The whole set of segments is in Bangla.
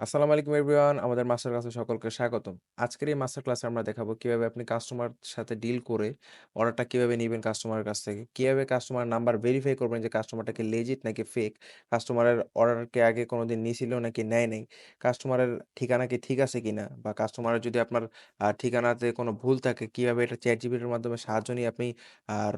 আসসালামু আলাইকুম এভরিওয়ান। আমাদের মাস্টার ক্লাসে সকলকে স্বাগতম। আজকের এই মাস্টার ক্লাসে আমরা দেখাবো কিভাবে আপনি কাস্টমার সাথে ডিল করে অর্ডারটা কিভাবে নিবেন কাস্টমারের কাছ থেকে। কিভাবে কাস্টমার নাম্বার ভেরিফাই করবেন যে কাস্টমারটা কি লেজিট নাকি ফেক। কাস্টমারের অর্ডার কি আগে কোনোদিন নিছিল নাকি নেয় নাই। কাস্টমারের ঠিকানা কি ঠিক আছে কিনা বা কাস্টমারের যদি আপনার ঠিকানাতে কোনো ভুল থাকে কিভাবে এটা চ্যাটজিপিটির মাধ্যমে সাহায্য নিয়ে আপনি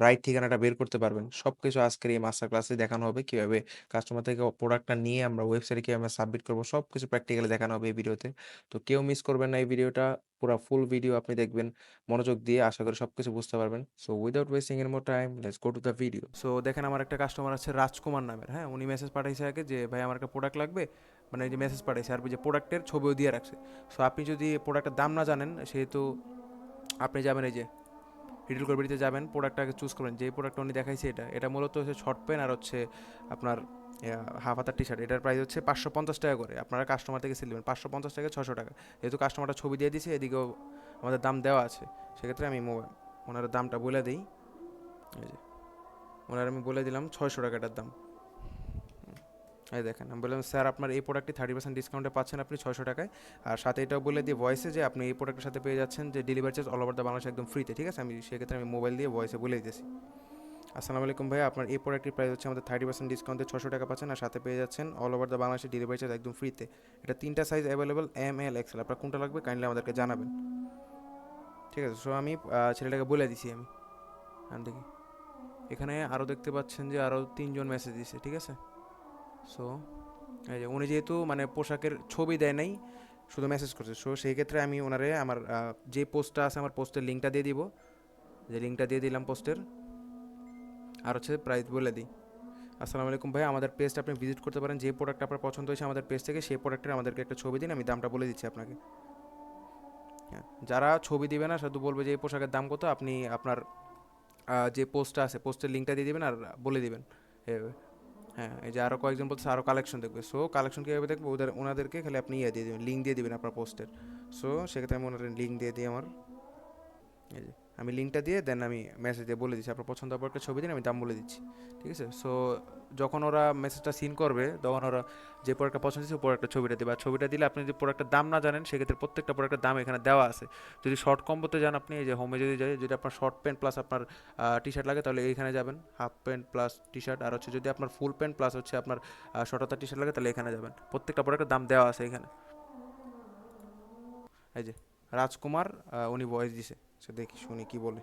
রাইট ঠিকানাটা বের করতে পারবেন। সবকিছু আজকের এই মাস্টার ক্লাসে দেখানো হবে কিভাবে কাস্টমার থেকে প্রোডাক্টটা নিয়ে আমরা ওয়েবসাইটে কিভাবে সাবমিট করব সবকিছু প্র্যাকটিক্যালি দেখানো হবে এই ভিডিওতে। তো কেউ মিস করবেন না এই ভিডিওটা। পুরা ফুল ভিডিও আপনি দেখবেন মনোযোগ দিয়ে। আশা করি সবকিছু বুঝতে পারবেন। So without wasting any more time let's go to the video. So দেখেন আমার একটা কাস্টমার আছে রাজকুমার নামের, হ্যাঁ? উনি মেসেজ পাঠাইছে আগে যে ভাই আমার একটা প্রোডাক্ট লাগবে। মানে এই যে মেসেজ পাঠাইছে আর যে প্রোডাক্টের ছবিও দিয়ে রাখছে। সো আপনি যদি প্রোডাক্টের দাম না জানেন সেহেতু আপনি যাবেন এই যে রিটেল কোরবারিতে যাবেন, প্রোডাক্টটাকে চুজ করবেন। যেই প্রোডাক্টটা উনি দেখাইছে এটা মূলত হচ্ছে শর্ট প্যান্ট আর হচ্ছে আপনার হাফ হাতার টি শার্ট। এটার প্রাইস হচ্ছে 550 টাকা করে। আপনারা কাস্টমার থেকে সেল দেবেন 550 টাকা 600 টাকা। যেহেতু কাস্টমারটা ছবি দিয়ে দিয়েছে এদিকেও আমাদের দাম দেওয়া আছে, সেক্ষেত্রে আমি ওনার দামটা বলে দিই। এই যে ওনার আমি বলে দিলাম 600 টাকাটার দাম। এই দেখেন আমি বললাম স্যার আপনার এই প্রোডাক্টটি 30% ডিসকাউন্টে পাচ্ছেন আপনি 600 টাকায়। আর সাথে এটাও বলে দিয়ে ভয়েসে যে আপনি এই প্রোডাক্টের সাথে পেয়ে যাচ্ছেন যে delivery charge all over the Bangladesh একদম ফ্রিতে। ঠিক আছে, আমি সেক্ষেত্রে আমি মোবাইল দিয়ে ভয়েসে বলে দিতেছি। আসসালামু আলাইকুম ভাইয়া, আপনার এই প্রোডাক্টের প্রাইস হচ্ছে আমাদের 30% ডিসকাউন্টে 600 টাকা পাচ্ছেন আর সাথে পেয়ে যাচ্ছেন অল ওভার দ্য বাংলাদেশের ডেলিভারি চার্জ একদম ফ্রিতে। এটা তিনটা size available, M L XL. আপনার কোনটা লাগবে কাইন্ডলি আমাদেরকে জানাবেন। ঠিক আছে, সো আমি ছেলেটাকে বলে দিছি আমি। আমি দেখি এখানে আরও দেখতে পাচ্ছেন যে আরও তিনজন মেসেজ দিছে। ঠিক আছে, সো এই যে উনি যেহেতু মানে পোশাকের ছবি দেয় নাই, শুধু মেসেজ করছে। সো সেই ক্ষেত্রে আমি ওনারে আমার যে পোস্টটা আছে আমার পোস্টের লিঙ্কটা দিয়ে দিব। যে লিঙ্কটা দিয়ে দিলাম পোস্টের। আর হচ্ছে প্রাইস বলে দিই। আসসালামু আলাইকুম ভাই, আমাদের পেজটা আপনি ভিজিট করতে পারেন। যে প্রোডাক্ট আপনার পছন্দ হয়েছে আমাদের পেজ থেকে সেই প্রোডাক্টের আমাদেরকে একটা ছবি দিন, আমি দামটা বলে দিচ্ছি আপনাকে। হ্যাঁ, যারা ছবি দিবে না শুধু বলবে যে এই পোশাকের দাম কত, আপনি আপনার যে পোস্টটা আছে পোস্টের লিঙ্কটা দিয়ে দিবেন আর বলে দিবেন এভাবে। হ্যাঁ, এই যে আরও কয়েকজন বলছে আরও কালেকশন দেখবে। সো কালেকশন কীভাবে দেখবে ওনাদেরকে খালি আপনি ইয়ে দিয়ে দেবেন, লিঙ্ক দিয়ে দিবেন আপনার পোস্টের। সো সেক্ষেত্রে আমি ওনাদের লিঙ্ক দিয়ে দিই আমার। এই যে আমি লিঙ্কটা দিয়ে দেন আমি মেসেজ দিয়ে বলে দিচ্ছি আপনার পছন্দ হবে একটা ছবি দিন, আমি দাম বলে দিচ্ছি। ঠিক আছে, সো যখন ওরা মেসেজটা সিন করবে তখন ওরা যে প্রোডাক্টটা পছন্দ হচ্ছে প্রোডাক্টের ছবিটা দেবে। আর ছবিটা দিলে আপনি যদি প্রোডাক্টের দাম না জানেন সেক্ষেত্রে প্রত্যেকটা প্রোডাক্টের দাম এখানে দেওয়া আছে। যদি শর্ট কম্বোতে যান আপনি, এই যে হোমে যদি যাই, যদি আপনার শর্ট প্যান্ট প্লাস আপনার টি শার্ট লাগে তাহলে এইখানে যাবেন, half pant plus T shirt. আর হচ্ছে যদি আপনার ফুল প্যান্ট প্লাস হচ্ছে আপনার শর্ট হাতার টি শার্ট লাগে তাহলে এখানে যাবেন। প্রত্যেকটা প্রোডাক্টের দাম দেওয়া আছে এখানে। এই যে রাজকুমার উনি ভয়েস দিছে, সে দেখি শুনি কি বলে।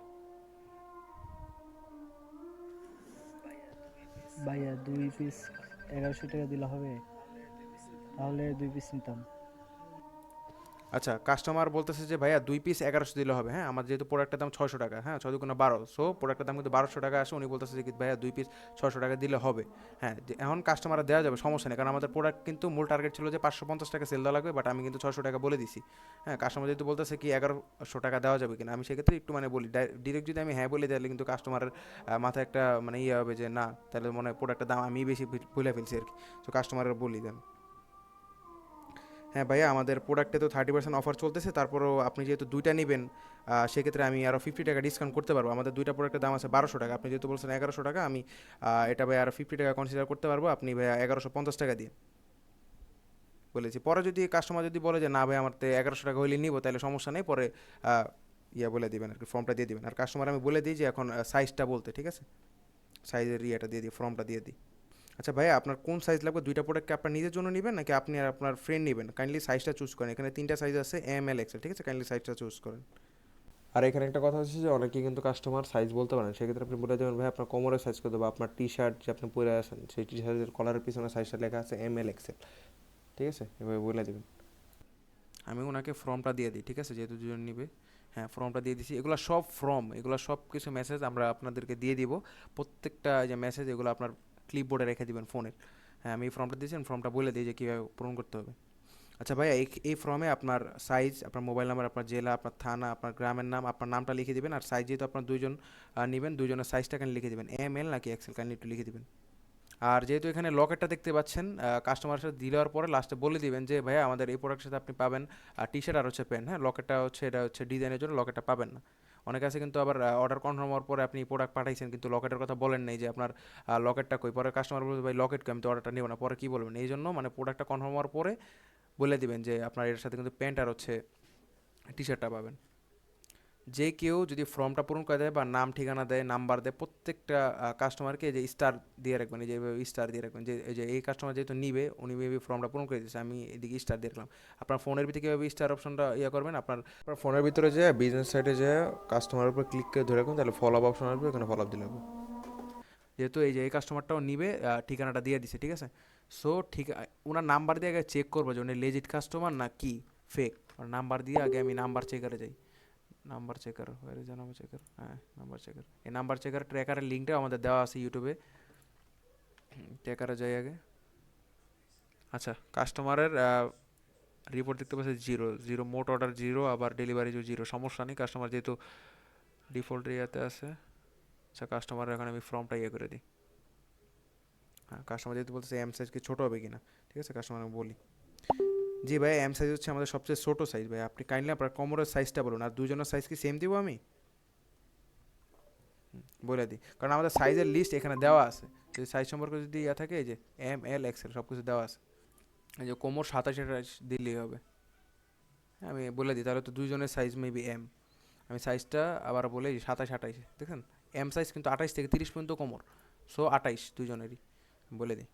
ভাইয়া 2 পিস 1100 টাকা দিলে হবে? তাহলে 2 পিস নিতাম। আচ্ছা, কাস্টমার বলতেছে যে ভাইয়া 2 পিস 1100 দিলে হবে। হ্যাঁ, আমার যেহেতু প্রোডাক্টের দাম 600 টাকা, হ্যাঁ 6 2 12, সো প্রোডাক্টের দাম কিন্তু 1200 টাকা আসে। উনি বলতেছে যে কি ভাইয়া 2 পিস 600 টাকা দিলে হবে। হ্যাঁ, এখন কাস্টমার দেওয়া যাবে, সমস্যা নেই, কারণ আমাদের প্রোডাক্ট কিন্তু মূল টার্গেট ছিল যে 550 টাকা সেল দেওয়া লাগবে, বাট আমি কিন্তু 600 টাকা বলে দিছি। হ্যাঁ, কাস্টমার যেহেতু বলতেছে কি 1100 টাকা দেওয়া যাবে কিনা, আমি সেক্ষেত্রে একটু মানে বলি ডিরেক্ট। যদি আমি হ্যাঁ বলে তাহলে কিন্তু কাস্টমারের মাথায় একটা মানে ইয়ে হবে যে না, তাহলে মনে হয় প্রোডাক্টের দাম আমি বেশি ভুলে ফেলছি আর কি। তো কাস্টমারের বলি দেন। হ্যাঁ ভাইয়া, আমাদের প্রোডাক্টে তো 30% অফার চলতেছে, তারপরও আপনি যেহেতু দুইটা নেবেন সেক্ষেত্রে আমি আরও 50 টাকা ডিসকাউন্ট করতে পারবো। আমাদের দুইটা প্রোডাক্টের দাম আছে 1200 টাকা, আপনি যেহেতু বলছেন 1100 টাকা, আমি এটা ভাই আরও 50 টাকা কনসিডার করতে পারবো। আপনি ভাইয়া 1150 টাকা দিয়ে বলেছি। পরে যদি কাস্টমার যদি বলে যে না ভাই আমার তো 1100 টাকা হইলে নিবো, তাহলে সমস্যা নেই, পরে ইয়া বলে দিবেন আর কি, ফর্মটা দিয়ে দিবেন। আর কাস্টমার আমি বলে দিই যে এখন সাইজটা বলতে। ঠিক আছে, সাইজের ইয়েটা দিয়ে দিই, ফর্মটা দিয়ে দিই। আচ্ছা ভাইয়া, আপনার কোন সাইজ লাগবে? দুইটা প্রোডাক্টকে আপনার নিজের জন্য নেবেন নাকি আপনি আর আপনার ফ্রেন্ড নেবেন? কাইন্ডলি সাইজটা চুজ করেন। এখানে তিনটা সাইজ আছে, এম এল এক্সেল। ঠিক আছে, কাইন্ডলি সাইজটা চুজ করেন। আর এখানে একটা কথা হচ্ছে যে অনেকেই কিন্তু কাস্টমার সাইজ বলতে পারেন, সেক্ষেত্রে আপনি বলে দেবেন ভাই আপনার কোমরের সাইজ কত, বা আপনার টি শার্ট যে আপনি পরে আসেন সেই টি শার্টের কলারের পিছনে সাইজটা লেখা আছে এম এল এক্সেল। ঠিক আছে, এভাবে বলে দেবেন। আমি ওনাকে ফর্মটা দিয়ে দিই। ঠিক আছে, যেহেতু দুজন নিবে। হ্যাঁ, ফর্মটা দিয়ে দিছি। এগুলো সব ফর্ম, এগুলো সব কিছু মেসেজ আমরা আপনাদেরকে দিয়ে দিব। প্রত্যেকটা যে মেসেজ এগুলো আপনার ক্লিপবোর্ডে রেখে দিবেন ফোনের। হ্যাঁ, আমি এই ফর্মটা দিয়েছি, ফর্মটা বলে দিই যে কীভাবে পূরণ করতে হবে। আচ্ছা ভাইয়া, এই ফর্মে আপনার সাইজ, আপনার মোবাইল নাম্বার, আপনার জেলা, আপনার থানা, আপনার গ্রামের নাম, আপনার নামটা লিখে দিবেন। আর সাইজ যেহেতু আপনার দুইজন নেবেন, দুইজনের সাইজটা কাইন্ডলি লিখে দিবেন, এম এল নাকি এক্সেল কাইন্ডলি একটু লিখে দিবেন। আর যেহেতু এখানে লকেটটা দেখতে পাচ্ছেন, কাস্টমারের সাথে দেওয়ার পরে লাস্টে বলে দিবেন যে ভাইয়া আমাদের এই প্রোডাক্টের সাথে আপনি পাবেন টি শার্ট আর হচ্ছে প্যান্ট। হ্যাঁ, লকেটটা হচ্ছে এটা হচ্ছে ডিজাইনের জন্য, লকেটটা পাবেন না। অনেক আছে কিন্তু আবার অর্ডার কনফার্ম হওয়ার পরে আপনি প্রোডাক্ট পাঠাইছেন কিন্তু লকেটের কথা বলেন নাই যে আপনার লকেটটা কই। পরে কাস্টমার বলবে ভাই লকেট কই, আমি তো অর্ডারটা নেব না, পরে কী বলবেন। এই জন্য মানে প্রোডাক্টটা কনফার্ম হওয়ার পরে বলে দিবেন যে আপনার এর সাথে কিন্তু প্যান্ট আর হচ্ছে টি শার্টটা পাবেন। যে কেউ যদি ফর্মটা পূরণ করে দেয় বা নাম ঠিকানা দেয় নাম্বার দেয় প্রত্যেকটা কাস্টমারকে এই যে স্টার দিয়ে রাখবেন, এই যে স্টার দিয়ে রাখবেন, যে এই যে এই কাস্টমার যেহেতু নিবে উনি মেবি ফর্মটা পূরণ করে দিচ্ছে, আমি এদিকে স্টার দিয়ে রাখলাম। আপনার ফোনের ভিতরে কীভাবে স্টার অপশনটা ইয়ে করবেন, আপনার ফোনের ভিতরে যে বিজনেস সাইটে যে কাস্টমারের উপর ক্লিক করে ধরে রাখুন, তাহলে ফলো আপ অপশন আসবে, ওখানে ফলো আপ দিলে হবে। যেহেতু এই যে এই কাস্টমারটাও নিবে, ঠিকানাটা দিয়ে দিছে, ঠিক আছে। সো ঠিক ওনার নাম্বার দিয়ে আগে চেক করবো যে উনি লেজিট কাস্টমার না কি ফেক। নাম্বার দিয়ে আগে আমি নাম্বার চেকারে যাই। Number checker, where is number checker, হ্যাঁ নাম্বার চেকার, এই নাম্বার চেকার ট্র্যাকারের লিঙ্কটা আমাদের দেওয়া আছে ইউটিউবে। ট্র্যাকারে যাই আগে। আচ্ছা, কাস্টমারের রিপোর্ট দেখতে পাচ্ছি জিরো জিরো, মোট অর্ডার জিরো, আবার ডেলিভারি জিরো, সমস্যা নেই, কাস্টমার যেহেতু ডিফল্ট ইয়াতে আছে। আচ্ছা, কাস্টমারের এখন আমি ফর্মটা ইয়ে করে দিই। হ্যাঁ, কাস্টমার যেহেতু বলতেছে এম সাইজ কি ছোটো হবে কিনা, ঠিক আছে, কাস্টমার বলি জি ভাই এম সাইজ হচ্ছে আমাদের সবচেয়ে ছোটো সাইজ ভাই, আপনি কাইন্ডলি আপনার কোমরের সাইজটা বলুন, আর দুজনের সাইজ কি সেম দিব আমি বলে দিই, কারণ আমাদের সাইজের লিস্ট এখানে দেওয়া আছে। যদি সাইজ সম্পর্কে যদি ইয়ে থাকে, এই যে এম এল এক্সেল সব কিছু দেওয়া আছে। এই যে কোমর 27 দিলেই হবে। হ্যাঁ, আমি বলে দিই তাহলে তো দুইজনের সাইজ মেবি এম। আমি সাইজটা আবার বলে 27 28, দেখেন এম সাইজ কিন্তু 28 থেকে 30 পর্যন্ত কোমর। সো 28 দুজনেরই বলে দিই।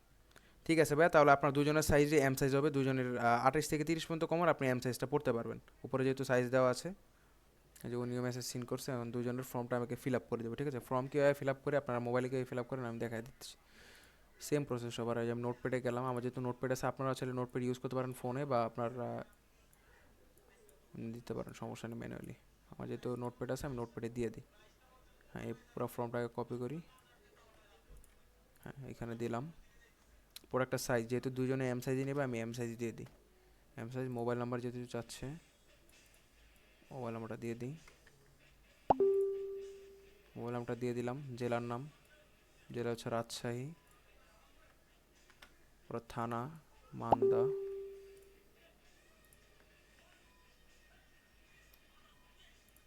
ঠিক আছে ভাইয়া, তাহলে আপনার দুজনের সাইজে এম সাইজ হবে, দুজনের 28 থেকে 30 পর্যন্ত কোমর, আপনি এম সাইজটা পড়তে পারবেন। উপরে যেহেতু সাইজ দেওয়া আছে, এই যে উনিও মেসেজ সিন করছে, এখন দুজনের ফর্মটা আমাকে ফিল আপ করে দেবো, ঠিক আছে। ফর্ম কীভাবে ফিল আপ করে আপনারা মোবাইলে কীভাবে ফিল আপ করেন আমি দেখাই দিচ্ছি। সেম প্রসেস সবার, আমি নোটপ্যাডে গেলাম, আমার যেহেতু নোটপ্যাড আছে, আপনারা চাইলে নোটপ্যাড ইউজ করতে পারেন ফোনে, বা আপনার দিতে পারেন, সমস্যা নেই ম্যানুয়ালি। আমার যেহেতু নোটপ্যাড আছে আমি নোটপ্যাডে দিয়ে দিই। হ্যাঁ, এই পুরো ফর্মটাকে কপি করি, হ্যাঁ এখানে দিলাম। প্রোডাক্টের সাইজ যেহেতু দুজনে এম সাইজই নেবে, আমি এম সাইজ দিয়ে দিই। এম সাইজ, মোবাইল নাম্বার যেহেতু চাচ্ছে মোবাইল নাম্বারটা দিয়ে দিই। মোবাইল নাম্বারটা দিয়ে দিলাম। জেলার নাম, জেলা হচ্ছে রাজশাহী, পুরো থানা মান্দা,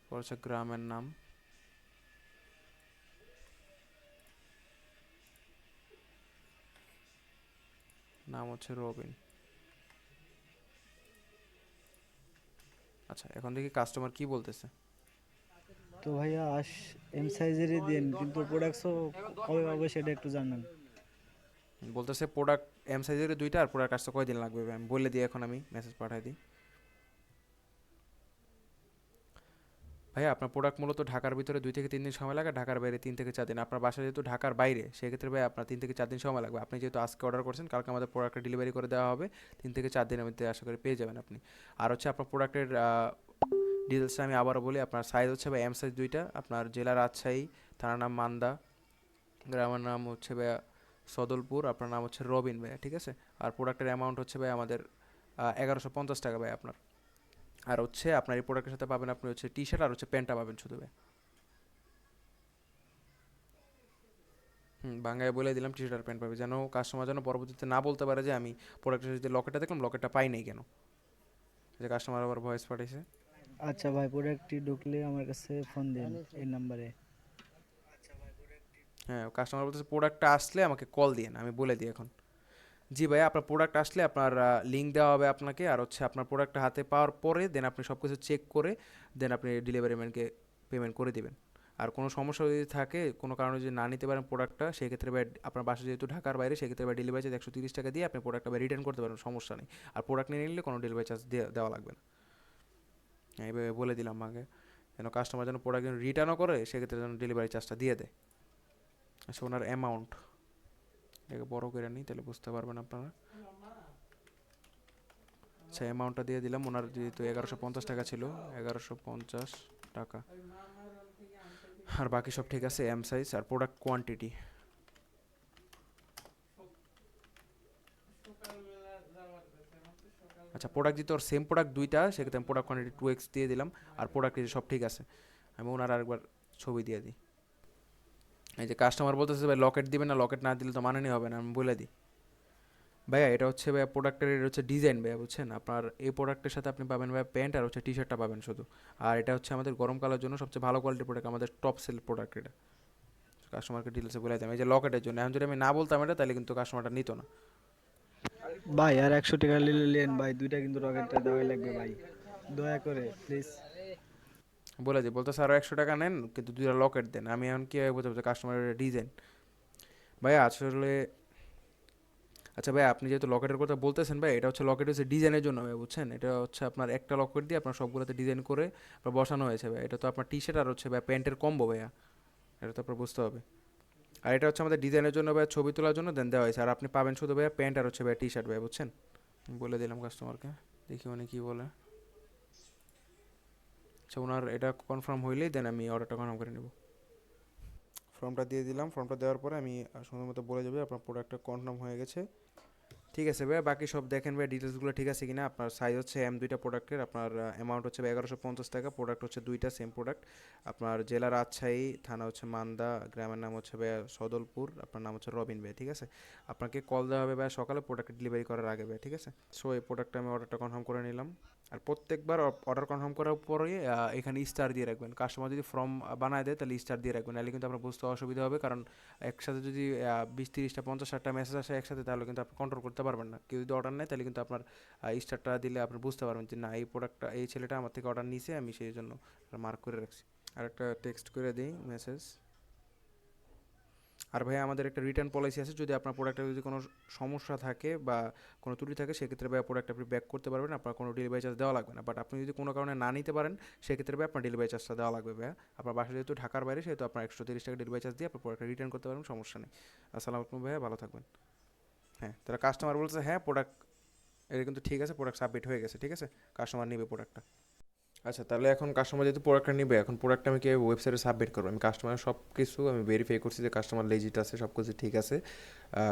পর হচ্ছে গ্রামের নাম, নাম হচ্ছে রবিন। আচ্ছা, এখন দেখি কাস্টমার কি বলতেছে। তো ভাইয়া এম সাইজেরই দিন, কিন্তু প্রোডাক্টসও কবে পাবো সেটা একটু জানান। বলতেছে প্রোডাক্ট এম সাইজের দুইটা, আর প্রোডাক্ট আসতে কয়দিন লাগবে আমি বলে দিই, এখন আমি মেসেজ পাঠাই দিই। ভাইয়া আপনার প্রোডাক্ট মূলত ঢাকার ভিতরে 2 থেকে 3 দিন সময় লাগে, ঢাকার বাইরে 3 থেকে 4 দিন। আপনার বাসা যেহেতু ঢাকার বাইরে, সেক্ষেত্রে ভাই আপনার 3 থেকে 4 দিন সময় লাগবে। আপনি যেহেতু আজকে অর্ডার করছেন, কালকে আমাদের প্রোডাক্টটা ডেলিভারি করে দেওয়া হবে, 3 থেকে 4 দিনের মধ্যে আশা করি পেয়ে যাবেন আপনি। আর হচ্ছে আপনার প্রোডাক্টের ডিটেলসটা আমি আবারও বলি, আপনার সাইজ হচ্ছে ভাই এম সাইজ দুইটা, আপনার জেলা রাজশাহী, থানার নাম মান্দা, গ্রামের নাম হচ্ছে ভাইয়া সদলপুর, আপনার নাম হচ্ছে রবিন ভাইয়া, ঠিক আছে। আর প্রোডাক্টের অ্যামাউন্ট হচ্ছে ভাই আমাদের 1150 টাকা ভাই আপনার। আর হচ্ছে আপনার এই প্রোডাক্টের সাথে পাবেন আপনি হচ্ছে টি শার্ট আর হচ্ছে প্যান্টটা পাবেন শুধু ভাই। বাংলায় বলে দিলাম টি শার্ট আর প্যান্ট পাবে, যেন কাস্টমার যেন পরবর্তীতে না বলতে পারে যে আমি প্রোডাক্টের যদি লকেটটা দেখলাম লকেটটা পাই নাই কেন, যে কাস্টমার আবার ভয়েস পাঠিয়েছে। আচ্ছা ভাই, প্রোডাক্টটি ঢুকলে আমার কাছে ফোন দিন এই নাম্বারে। হ্যাঁ, কাস্টমার বলতেছে প্রোডাক্টটা আসলে আমাকে কল দিন, আমি বলে দিই এখন। জি ভাই, আপনার প্রোডাক্ট আসলে আপনার লিঙ্ক দেওয়া হবে আপনাকে, আর হচ্ছে আপনার প্রোডাক্টটা হাতে পাওয়ার পরে দেন আপনি সব কিছু চেক করে দেন আপনি ডেলিভারি ম্যানকে পেমেন্ট করে দিবেন। আর কোনো সমস্যা যদি থাকে, কোনো কারণে যদি না নিতে পারেন প্রোডাক্টটা, সেক্ষেত্রে ভাই আপনার বাসা যেহেতু ঢাকার বাইরে, সেক্ষেত্রে ভাই ডেলিভারি চার্জ 130 টাকা দিয়ে আপনি প্রোডাক্টটা রিটার্ন করতে পারেন, সমস্যা নেই। আর প্রোডাক্ট নিয়ে নিলে কোনো ডেলিভারি চার্জ দেওয়া লাগবে না। এইভাবে বলে দিলাম আগে, যেন কাস্টমার যেন প্রোডাক্ট যেন রিটার্নও করে, সেক্ষেত্রে যেন ডেলিভারি চার্জটা দিয়ে দেয়। আচ্ছা, ওনার অ্যামাউন্ট এটাকে বড় করে নিই, তাহলে বুঝতে পারবেন আপনারা। আচ্ছা, অ্যামাউন্টটা দিয়ে দিলাম। ওনার যেহেতু 1150 টাকা ছিল, 1150 টাকা। আর বাকি সব ঠিক আছে, এম সাইজ আর প্রোডাক্ট কোয়ান্টিটি। আচ্ছা, প্রোডাক্ট যেহেতু ওর সেম প্রোডাক্ট দুইটা, সেক্ষেত্রে আমি প্রোডাক্ট কোয়ান্টিটি 2x দিয়ে দিলাম। আর প্রোডাক্ট সব ঠিক আছে, আমি ওনার আরেকবার ছবি দিয়ে দিই। এই যে কাস্টমার বলতেছে ভাই লকেট দিবেন না, লকেট না দিলে তো মানানি হবে না, আমি বলে দিই। ভাইয়া এটা হচ্ছে ভাইয়া প্রোডাক্টের, এটা হচ্ছে ডিজাইন ভাইয়া, বুঝছেন। আপনার এই প্রোডাক্টের সাথে আপনি পাবেন ভাইয়া প্যান্ট আর হচ্ছে টি শার্টটা পাবেন শুধু। আর এটা হচ্ছে আমাদের গরমকালের জন্য সবচেয়ে ভালো কোয়ালিটির প্রোডাক্ট, আমাদের টপ সেল প্রোডাক্ট এটা। কাস্টমারকে ডিটেলসে বলে দিলাম। এই যে লকেটের জন্য এখন যদি আমি না বলতাম এটা, তাহলে কিন্তু কাস্টমারটা নিত না। ভাই আর 100 টাকা নিলে লেন ভাই, দুইটা কিন্তু রকেটটা দেওয়াই লাগবে ভাই, দয়া করে প্লিজ। বলে যে বলতে স্যার 100 টাকা নেন কিন্তু দুইটা লকেট দেন, আমি এখন কীভাবে বোঝাবো যে কাস্টমারের ডিজাইন? ভাইয়া আসলে, আচ্ছা ভাই আপনি যেহেতু লকেটের কথা বলতেছেন ভাই, এটা হচ্ছে লকেট হচ্ছে ডিজাইনের জন্য ভাই, বুঝছেন? এটা হচ্ছে আপনার একটা লকেট দিয়ে আপনার সবগুলোতে ডিজাইন করে আপনার বসানো হয়েছে ভাই। এটা তো আপনার টি শার্ট আর হচ্ছে ভাই প্যান্টের কম্বো ভাইয়া, এটা তো আপনার বুঝতে হবে। আর এটা হচ্ছে আমাদের ডিজাইনের জন্য ভাই, ছবি তোলার জন্য দেন দেওয়া হয়েছে। আর আপনি পাবেন শুধু ভাইয়া প্যান্ট আর হচ্ছে ভাই টি শার্ট ভাই, বুঝছেন? বলে দিলাম কাস্টমারকে, দেখি উনি কী বলে। আচ্ছা ওনার এটা কনফার্ম হইলেই দেন আমি অর্ডারটা কনফার্ম করে নেব। ফর্মটা দিয়ে দিলাম, ফর্মটা দেওয়ার পরে আমি সুন্দর মতো বলে যাবে আপনার প্রোডাক্টটা কনফার্ম হয়ে গেছে। ঠিক আছে ভাই, বাকি সব দেখেন ভাই ডিটেলসগুলো ঠিক আছে কিনা। আপনার সাইজ হচ্ছে এম, দুইটা প্রোডাক্টের আপনার অ্যামাউন্ট হচ্ছে 1150 টাকা, প্রোডাক্ট হচ্ছে দুইটা সেম প্রোডাক্ট। আপনার জেলা রাজশাহী, থানা হচ্ছে মান্দা, গ্রামের নাম হচ্ছে ভাই সদলপুর, আপনার নাম হচ্ছে রবিন ভাই, ঠিক আছে? আপনাকে কল দেওয়া হবে ভাই সকালে প্রোডাক্ট ডেলিভারি করার আগে ভাই, ঠিক আছে? সো এই প্রোডাক্টটা আমি অর্ডারটা কনফার্ম করে নিলাম। আর প্রত্যেকবার অর্ডার কনফার্ম করার পরে এখানে স্টার দিয়ে রাখবেন। কাস্টমার যদি ফর্ম বানায় দেয় তাহলে স্টার দিয়ে রাখবেন, নাহলে কিন্তু আপনার বুঝতে অসুবিধা হবে। কারণ একসাথে যদি 20, 30টা, 50, 60টা মেসেজ আসে একসাথে, তাহলে কিন্তু আপনি কন্ট্রোল করতে পারবেন না। কেউ যদি অর্ডার নেয় তাহলে কিন্তু আপনার স্টারটা দিলে আপনি বুঝতে পারবেন যে না, এই প্রোডাক্টটা এই ছেলেটা আমার থেকে অর্ডার নিয়েছে, আমি সেই জন্য মার্ক করে রাখছি। আর একটা টেক্সট করে দিই মেসেজ। আর ভাই আমাদের একটা রিটার্ন পলিসি আছে, যদি আপনার প্রোডাক্টে যদি কোনো সমস্যা থাকে বা কোনো ত্রুটি থাকে, সেক্ষেত্রে ভাই প্রোডাক্ট আপনি ব্যাক করতে পারবেন, আপনার কোনো ডেলিভারি চার্জ দেওয়া লাগবে না। বাট আপনি যদি কোনো কারণে না নিতে পারেন, সেক্ষেত্রে ভাই আপনার ডেলিভারি চার্জটা দেওয়া লাগবে ভাই। আপনার বাসা যেহেতু ঢাকার বাইরে, সেহেতু আপনার 130 টাকা ডেলিভারি চার্জ দিয়ে আপনার প্রোডাক্টটা রিটার্ন করতে পারবেন, সমস্যা নেই। আসসালামু আলাইকুম ভাইয়া, ভালো থাকবেন। হ্যাঁ, তাহলে কাস্টমার বলছে হ্যাঁ প্রোডাক্ট, এটা কিন্তু ঠিক আছে, প্রোডাক্ট সাবমিট হয়ে গেছে, ঠিক আছে? কাস্টমার নিবে প্রোডাক্টটা। আচ্ছা তাহলে এখন কাস্টমার যেহেতু প্রোডাক্টটা নিবে, এখন প্রোডাক্টটা আমি কীভাবে ওয়েবসাইটে সাবমিট করবো? আমি কাস্টমারের সব কিছু আমি ভেরিফাই করছি যে কাস্টমার লেজিট আছে, সব কিছু ঠিক আছে,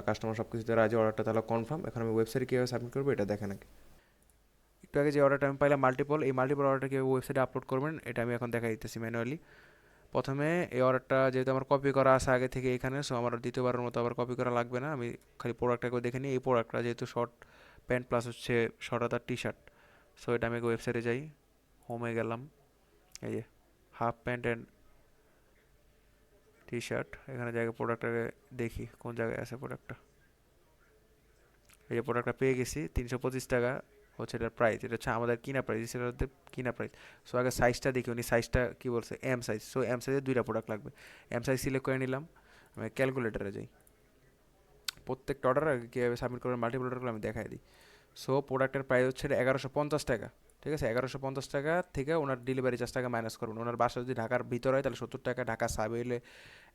কাস্টমার সব কিছুতে রাজি, অর্ডারটা তাহলে কনফার্ম। এখন আমি ওয়েবসাইটে কীভাবে সাবমিট করবো এটা দেখেন আগে। একটু আগে যে অর্ডারটা আমি পাইলাম মাল্টিপল, এই মাল্টিপল অর্ডারটা কীভাবে ওয়েবসাইটে আপলোড করবেন এটা আমি এখন দেখাই দিতেছি ম্যানুয়ালি। প্রথমে এই অর্ডারটা যেহেতু আমার কপি করা আছে আগে থেকে এখানে, সো আমার দ্বিতীয়বারের মতো আবার কপি করা লাগবে না। আমি খালি প্রোডাক্টটাকেও দেখে নিই। এই প্রোডাক্টটা যেহেতু শর্ট প্যান্ট প্লাস হচ্ছে শর্ট হাতার টি শার্ট, সো এটা আমি ওয়েবসাইটে যাই, হোমে গেলাম, এই যে half pant and T shirt, এখানে জায়গায় প্রোডাক্টটাকে দেখি কোন জায়গায় আছে প্রোডাক্টটা। এই যে প্রোডাক্টটা পেয়ে গেছি, 325 টাকা হচ্ছে এটার প্রাইস। এটা হচ্ছে আমাদের কিনা প্রাইস, সেটা হচ্ছে কিনা প্রাইস। সো আগে সাইজটা দেখি, উনি সাইজটা কী বলছে, এম সাইজ। সো এম সাইজের দুইটা প্রোডাক্ট লাগবে, এম সাইজ সিলেক্ট করে নিলাম। আমি ক্যালকুলেটারে যাই, প্রত্যেকটা অর্ডার আগে কীভাবে সাবমিট করবেন মাল্টিপল অর্ডারগুলো আমি দেখাই দিই। সো প্রোডাক্টের প্রাইস হচ্ছে 1150 টাকা, ঠিক আছে? 1150 টাকা থেকে ওনার ডেলিভারি চার্জ টাকা মাইনাস করবেন। ওনার বাসা যদি ঢাকার ভিতর হয় তাহলে 70 টাকা, ঢাকা সাব হইলে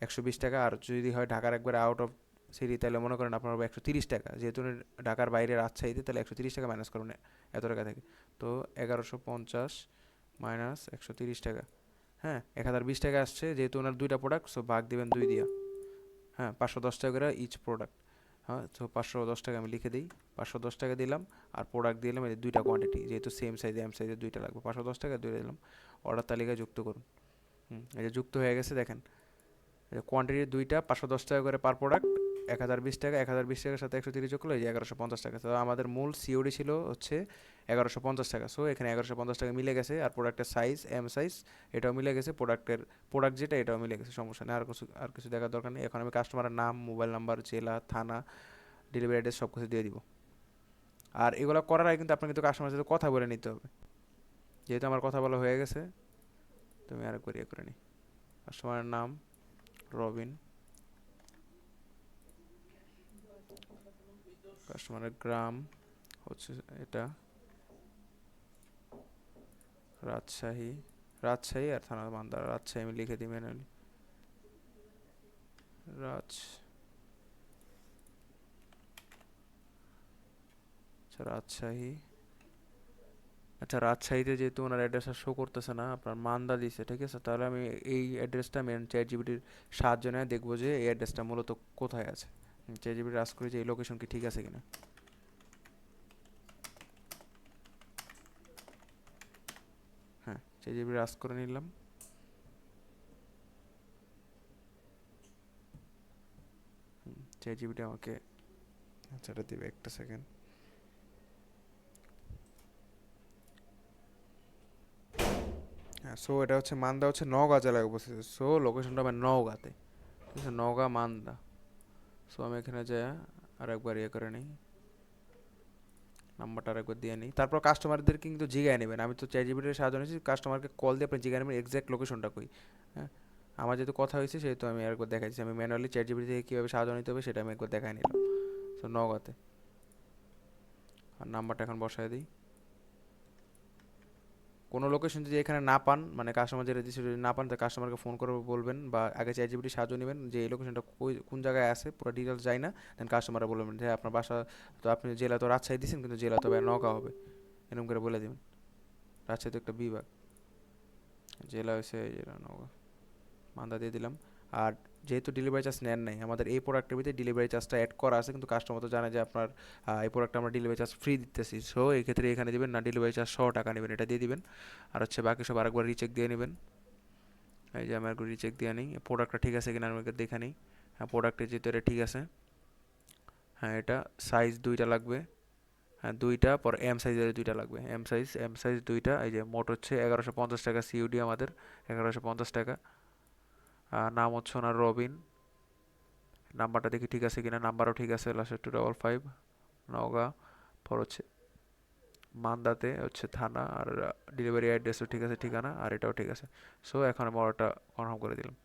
120 টাকা, আর যদি হয় ঢাকার একবারে আউট অফ সিটি তাহলে মনে করেন আপনার হবে 130 টাকা। যেহেতু উনি ঢাকার বাইরে রাজশাহীতে, তাহলে 130 টাকা মাইনাস করবেন এত টাকা থেকে। তো 1150 মাইনাস 130 টাকা, হ্যাঁ 1020 টাকা আসছে। যেহেতু ওনার দুইটা প্রোডাক্ট, সো ভাগ দিবেন 2 দিয়া, হ্যাঁ 510 টাকা করে ইচ প্রোডাক্ট। হ্যাঁ, তো 510 টাকা আমি লিখে দিই, 510 টাকা দিলাম। আর প্রোডাক্ট দিলাম এই যে দুইটা কোয়ান্টিটি, যেহেতু সেম সাইজে এম সাইজের দুইটা লাগবে, 510 টাকা দুইটা দিলাম। অর্ডার তালিকায় যুক্ত করুন। এই যে যুক্ত হয়ে গেছে দেখেন, কোয়ান্টিটি দুইটা, 510 টাকা করে পার প্রোডাক্ট, 1020 টাকা, 1020 টাকার সাথে 130 যোগ করলে এই যে 1150 টাকা। তো আমাদের মূল সিওডি ছিল হচ্ছে 1150 টাকা। সো এখানে 1150 টাকা মিলে গেছে। আর প্রোডাক্টের সাইজ এম সাইজ এটাও মিলে গেছে, প্রোডাক্ট যেটা এটাও মিলে গেছে, সমস্যা নেই। আর কিছু দেখার দরকার নেই। এখন আমি কাস্টমারের নাম, মোবাইল নাম্বার, জেলা, থানা, ডেলিভারি অ্যাড্রেস সব কিছু দিয়ে দিব। আর এগুলো করার আগে কিন্তু আপনাকে কিন্তু কাস্টমারের সাথে কথা বলে নিতে হবে। যেহেতু আমার কথা বলা হয়ে গেছে, তুমি আরেকবার ইয়ে করে নিই। কাস্টমারের নাম রবিন, কাস্টমারের গ্রাম হচ্ছে এটা রাজশাহী, রাজশাহী, আর থানা মান্দার। রাজশাহী আমি লিখে দিই ম্যানুয়ালি, রাজ, আচ্ছা রাজশাহী। আচ্ছা রাজশাহীতে যেহেতু ওনার অ্যাড্রেস আর শো করতেছে না, আপনার মান্দা দিছে, ঠিক আছে? তাহলে আমি এই অ্যাড্রেসটা আমি চ্যাট জিপিটির সাহায্য নিয়ে দেখবো যে এই অ্যাড্রেসটা মূলত কোথায় আছে। চ্যাট জিপিটি আস্ক করি যে এই লোকেশন কি ঠিক আছে কিনা। হ্যাঁ, চ্যাট জিপিটি আস্ক করে নিলাম। চ্যাট জিপিটি আমাকে আচ্ছা এটা দিবে, একটা সেকেন্ড। হ্যাঁ, সো এটা হচ্ছে মান্দা হচ্ছে নওগাঁ জেলায় অবস্থিত। সো লোকেশনটা আমার নওগাঁতে, ঠিক আছে? নওগাঁ মান্দা। সো আমি এখানে যাই আর একবার ইয়ে করে নিই, নাম্বারটা আরেকবার দিয়ে নিই। তারপর কাস্টমারদের কিন্তু জিগায় নেবেন, আমি তো চ্যাট জিপিটির সাহায্য নিয়েছি, কাস্টমারকে কল দিয়ে আপনি জিগায় নেবেন এক্সাক্ট লোকেশনটা কই। হ্যাঁ, আমার যেহেতু কথা হয়েছে সেহেতু আমি আরেকবার দেখাইছি, আমি ম্যানুয়ালি চ্যাট জিপিটি থেকে কীভাবে সাহায্য নিতে হবে সেটা আমি একবার দেখাই নিলাম। তো নগাতে আর নাম্বারটা এখন বসায় দিই। কোনো লোকেশন যদি এখানে না পান, মানে কাস্টমার যে রেজিস্ট্রি যদি না পান, তাহলে কাস্টমারকে ফোন করে বলবেন বা আগে চ্যাট জিপিটি সাহায্য নেবেন যে এই লোকেশনটা কোন জায়গায় আছে, পুরো ডিটেলস যায় না। দেন কাস্টমাররা বলবেন যে আপনার বাসা তো, আপনি জেলা তো রাজশাহী দিচ্ছেন কিন্তু জেলা তো নওগাঁ হবে, এরকম করে বলে দিবেন। রাজশাহী তো একটা বিভাগ, জেলা হয়েছে জেলা নওগাঁ, মান্দা দিয়ে দিলাম। আর যেহেতু ডেলিভারি চার্জ নেন নাই, আমাদের এই প্রোডাক্টের ভিতরে ডেলিভারি চার্জটা অ্যাড করা আছে, কিন্তু কাস্টমার তো জানে যে আপনার এই প্রোডাক্টটা আমরা ডেলিভারি চার্জ ফ্রি দিতেছি, সো এই ক্ষেত্রে এখানে দিবেন না, ডেলিভারি চার্জ 100 টাকা নেবেন, এটা দিয়ে দিবেন। আর হচ্ছে বাকি সব আরেকবার রিচেক দিয়ে নেবেন। এই যে আমি একবার রিচেক দিয়ে নিই প্রোডাক্টটা ঠিক আছে কিনা, আমি একবার দেখে নিই। হ্যাঁ, প্রোডাক্টের ভিতরে ঠিক আছে। হ্যাঁ, এটা সাইজ 2টা লাগবে। হ্যাঁ, 2টা, পর এম সাইজের 2টা লাগবে, এম সাইজ 2টা। এই যে মোট হচ্ছে 1150 টাকা সিউডি আমাদের, 1150 টাকা। নাম হচ্ছে ওনার রবিন। নাম্বারটা দেখি ঠিক আছে কিনা, নাম্বারও ঠিক আছে, লাস্টে 255 নওগাঁ। পর হচ্ছে মান্দাতে হচ্ছে থানা, আর ডেলিভারি অ্যাড্রেসও ঠিক আছে, ঠিকানা আর এটাও ঠিক আছে। সো এখন আমি অর্ডারটা কনফার্ম করে দিলাম।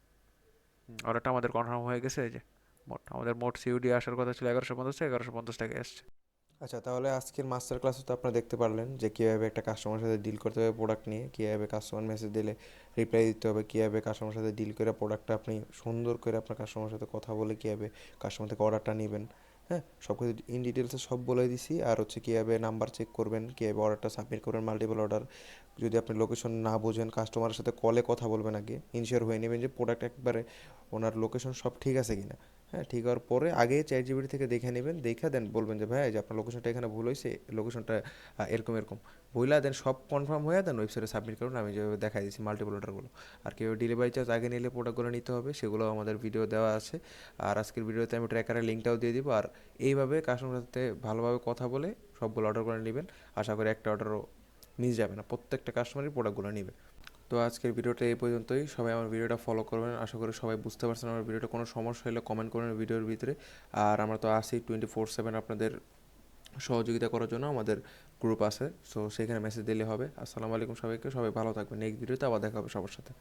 অর্ডারটা আমাদের কনফার্ম হয়ে গেছে। এই যে মোট সিউডি আসার কথা ছিল 1150 টাকা, 1150 টাকায় আসছে। আচ্ছা, তাহলে আজকের মাস্টার ক্লাসে তো আপনারা দেখতে পারলেন যে কীভাবে একটা কাস্টমারের সাথে ডিল করতে হবে প্রোডাক্ট নিয়ে, কীভাবে কাস্টমার মেসেজ দিলে রিপ্লাই দিতে হবে, কীভাবে কাস্টমারের সাথে ডিল করে প্রোডাক্টটা আপনি সুন্দর করে আপনার কাস্টমারের সাথে কথা বলে কীভাবে কাস্টমার থেকে অর্ডারটা নেবেন। হ্যাঁ, সব কিছু ইন ডিটেলসে সব বলে দিছি। আর হচ্ছে কীভাবে নাম্বার চেক করবেন, কীভাবে অর্ডারটা সাবমিট করবেন, মাল্টিপল অর্ডার। যদি আপনি লোকেশন না বোঝেন, কাস্টমারের সাথে কলে কথা বলবেন, আগে ইনশিওর হয়ে নেবেন যে প্রোডাক্ট একবারে ওনার লোকেশন সব ঠিক আছে কিনা। হ্যাঁ, ঠিক হওয়ার পরে আগে চ্যাট জিপিটি থেকে দেখে নেবেন, দেখে দেন বলবেন যে ভাই যে আপনার লোকেশনটা এখানে ভুল হয়েছে, লোকেশনটা এরকম এরকম বইলা দেন, সব কনফার্ম হয়ে দেন ওয়েবসাইটে সাবমিট করুন। আমি যেভাবে দেখাই দিচ্ছি মাল্টিপল অর্ডারগুলো। আর কীভাবে ডেলিভারি চার্জ আগে নিলে প্রোডাক্টগুলো নিতে হবে সেগুলো আমাদের ভিডিও দেওয়া আছে। আর আজকের ভিডিওতে আমি ট্র্যাকারের লিঙ্কটাও দিয়ে দিব। আর এইভাবে কাস্টমারের সাথে ভালোভাবে কথা বলে সবগুলো অর্ডার করে নেবেন। আশা করি একটা অর্ডারও মিস যাবে না, প্রত্যেকটা কাস্টমারই প্রোডাক্টগুলো নেবে। তো আজকের ভিডিওটা এই পর্যন্তই। সবাই আমার ভিডিওটা ফলো করবেন, আশা করি সবাই বুঝতে পারছেন আমার ভিডিওটা। কোনো সমস্যা হলে কমেন্ট করবেন ভিডিওর ভিতরে। আর আমরা তো আসি 24/7 আপনাদের সহযোগিতা করার জন্য, আমাদের গ্রুপ আছে, সো সেখানে মেসেজ দিলে হবে। আসসালামু আলাইকুম সবাইকে, সবাই ভালো থাকবেন। নেক্সট ভিডিওতে আবার দেখা হবে সবার সাথে।